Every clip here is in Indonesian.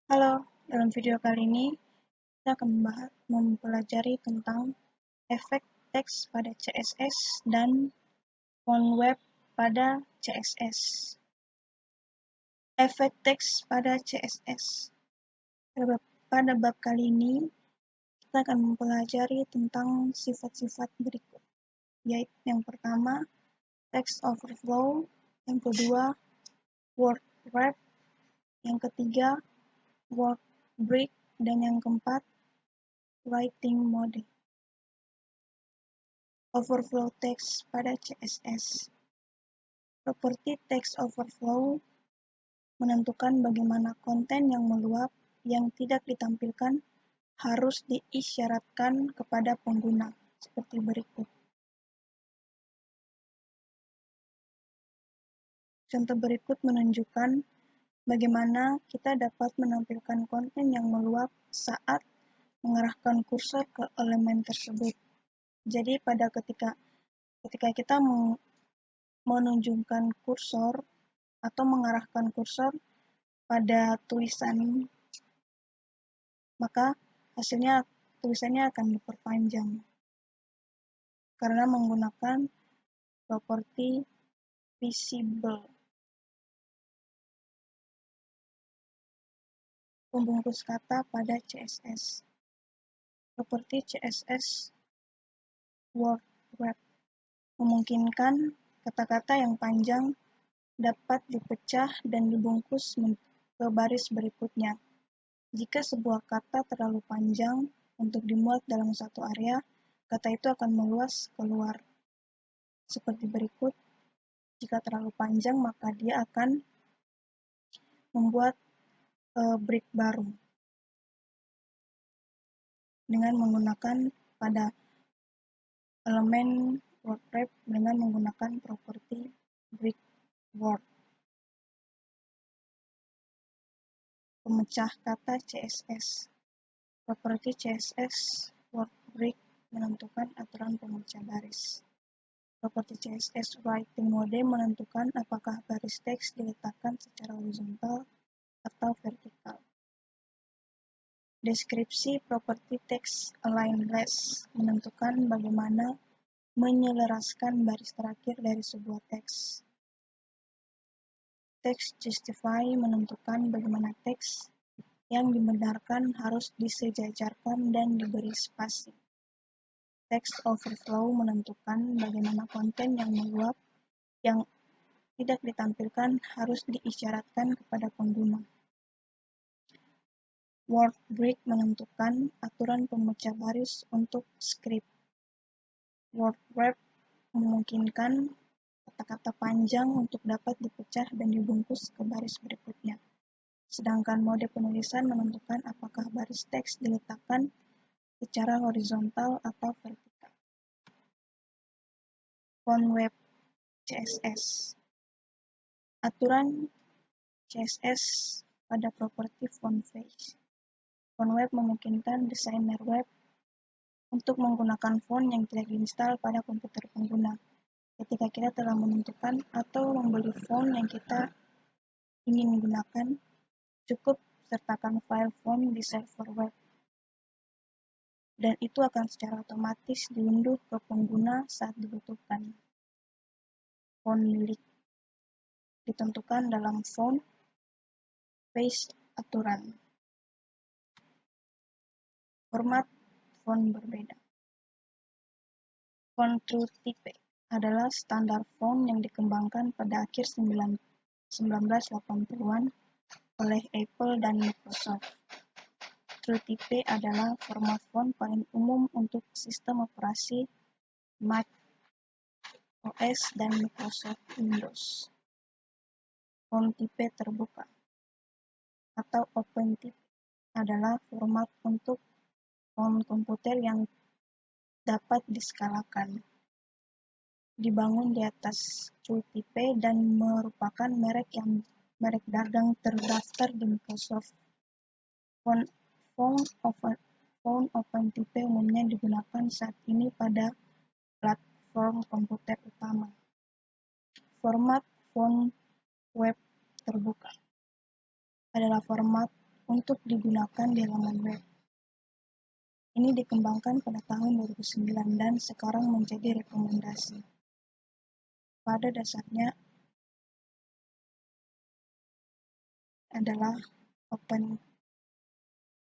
Halo, dalam video kali ini kita akan mempelajari tentang efek teks pada CSS dan font web pada CSS. Efek teks pada CSS. Pada bab kali ini kita akan mempelajari tentang sifat-sifat berikut, yaitu yang pertama text overflow, yang kedua word wrap, yang ketiga word break, dan yang keempat writing mode. Overflow text pada CSS. Properti text overflow menentukan bagaimana konten yang meluap yang tidak ditampilkan harus diisyaratkan kepada pengguna, seperti berikut. Contoh berikut menunjukkan bagaimana kita dapat menampilkan konten yang meluap saat mengarahkan kursor ke elemen tersebut. Jadi ketika kita menunjukkan kursor atau mengarahkan kursor pada tulisan, maka hasilnya tulisannya akan diperpanjang karena menggunakan properti visible. Pembungkus kata pada CSS. Properti CSS word wrap memungkinkan kata-kata yang panjang dapat dipecah dan dibungkus ke baris berikutnya. Jika sebuah kata terlalu panjang untuk dimuat dalam satu area, kata itu akan meluas keluar. Seperti berikut, jika terlalu panjang maka dia akan membuat break baru dengan menggunakan pada elemen word wrap dengan menggunakan properti break word. Pemecah kata CSS. Properti CSS word break menentukan aturan pemecah baris. Properti CSS writing mode menentukan apakah baris teks diletakkan secara horizontal atau vertikal. Deskripsi properti text align less menentukan bagaimana menyelaraskan baris terakhir dari sebuah teks. Text justify menentukan bagaimana teks yang dibenarkan harus disejajarkan dan diberi spasi. Text overflow menentukan bagaimana konten yang meluap yang tidak ditampilkan harus diisyaratkan kepada pengguna. Word break menentukan aturan pemecah baris untuk script. Word wrap memungkinkan kata-kata panjang untuk dapat dipecah dan dibungkus ke baris berikutnya. Sedangkan mode penulisan menentukan apakah baris teks diletakkan secara horizontal atau vertikal. Font web CSS. Aturan CSS pada properti font face. Font web memungkinkan desainer web untuk menggunakan font yang tidak diinstal pada komputer pengguna. Ketika kita telah menentukan atau membeli font yang kita ingin gunakan, cukup sertakan file font di server web. Dan itu akan secara otomatis diunduh ke pengguna saat dibutuhkan. Font milik ditentukan dalam font face aturan. Format font berbeda. Font TrueType adalah standar font yang dikembangkan pada akhir 1980-an oleh Apple dan Microsoft. TrueType adalah format font paling umum untuk sistem operasi Mac OS dan Microsoft Windows. Font tipe terbuka atau OpenType adalah format untuk font komputer yang dapat diskalakan. Dibangun di atas TrueType dan merupakan merek dagang terdaftar di Microsoft. Font OpenType umumnya digunakan saat ini pada platform komputer utama. Format font web terbuka adalah format untuk digunakan di halaman web. Ini dikembangkan pada tahun 2009 dan sekarang menjadi rekomendasi. Pada dasarnya adalah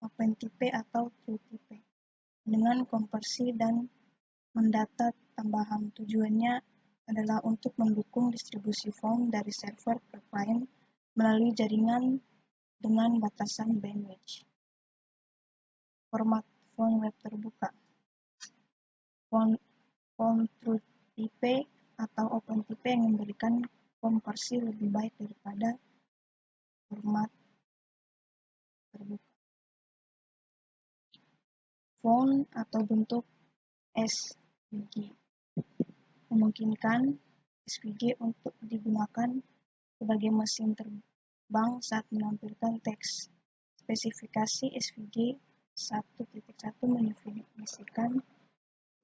OpenTP atau TrueTP dengan konversi dan mendata tambahan. Tujuannya adalah untuk mendukung distribusi font dari server ke klien melalui jaringan dengan batasan bandwidth. Format font web terbuka. Font TrueTP atau OpenTP yang memberikan konversi lebih baik daripada format terbuka. Font atau bentuk SVG memungkinkan SVG untuk digunakan sebagai mesin terbang saat menampilkan teks. Spesifikasi SVG 1.1 mendefinisikan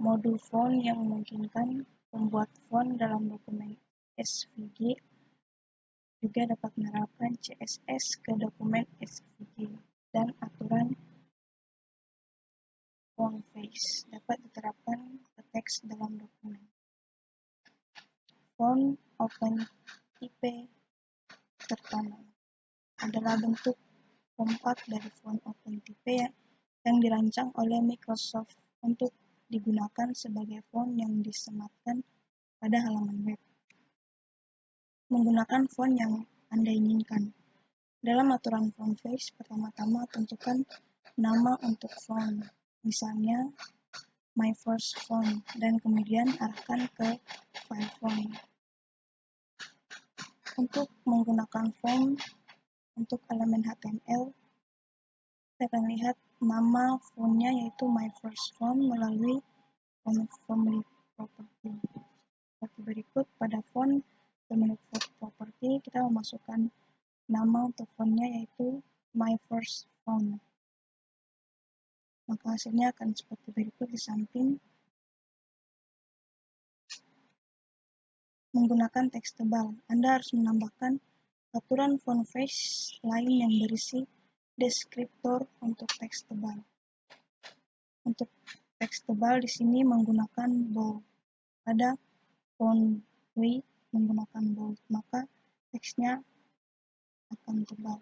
modul font yang memungkinkan pembuat font dalam dokumen SVG juga dapat menerapkan CSS ke dokumen SVG, dan aturan font face dapat diterapkan ke teks dalam dokumen. Font OpenTP tertanam adalah bentuk kompak dari font OpenTP yang dirancang oleh Microsoft untuk digunakan sebagai font yang disematkan pada halaman web. Menggunakan font yang Anda inginkan. Dalam aturan font face, pertama-tama tentukan nama untuk font, misalnya My First Font, dan kemudian arahkan ke file font. Untuk menggunakan font untuk elemen HTML, kita akan lihat nama fontnya yaitu My First Font melalui font family property. Seperti berikut, pada font family property kita memasukkan nama untuk fontnya yaitu My First Font. Maka hasilnya akan seperti berikut di samping. Menggunakan teks tebal, Anda harus menambahkan aturan font face lain yang berisi deskriptor untuk teks tebal. Untuk teks tebal di sini menggunakan bold. Pada font weight menggunakan bold, maka teksnya akan tebal.